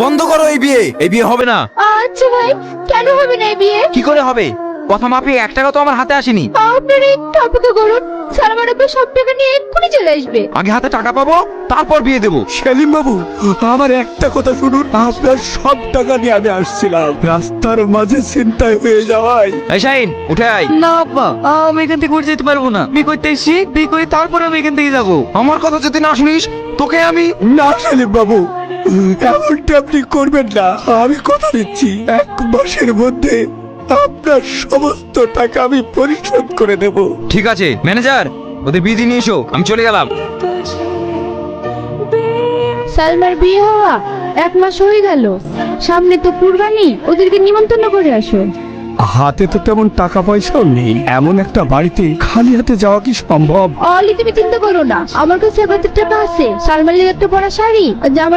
বন্ধ করো এই বিয়ে হবে না। আচ্ছা ভাই, কেন হবে না এই বিয়ে? কি করে হবে? কথা মাপে 1 টাকা তো আমার হাতে আসেনি। আপনার একটু অপেক্ষা করুন, সালমান আব্বা সব টাকা নিয়ে এক্ষুনি চলে আসবে। আগে হাতে টাকা পাবো, তারপর বিয়ে দেবো। সেলিম বাবু, আমার একটা কথা শুনুন। আপনার সব টাকা নিয়ে আমি আসছিলাম, রাস্তার মাঝে ছিনতাই হয়ে যাওয়ায়। এই শাহিন, উঠে আয়। না আব্বা, আমি এখান থেকে উঠে যেতে পারবো না। বিয়ে করতে এসছি, বিয়ে করে তারপরে আমি এখান থেকে যাবো। আমার কথা যদি না শুনিস, তোকে আমি। না সেলিম বাবু, এমনটা আপনি করবেন না। আমি কথা দিচ্ছি, 1 মাসের মধ্যে আপনার সমস্ত টাকা আমি পরিশোধ করে দেব। ঠিক আছে ম্যানেজার, ওদের বিয়ে দিয়ে নিয়ে এসো, আমি চলে গেলাম। সালমার বিয়ে হওয়া 1 মাস হয়ে গেল, সামনে তো কুরবানি, ওদেরকে নিমন্ত্রণ করে আসো। হাতে তো তেমন টাকা পয়সাও নেই, এমন একটা বাড়িতে খালি হাতে যাওয়া কি সম্ভব? অলি, তুমি চিন্তা করো না, আমার কাছে 1,000 টাকা আছে। সালমার লিগে একটা পরা শাড়ি আর জামা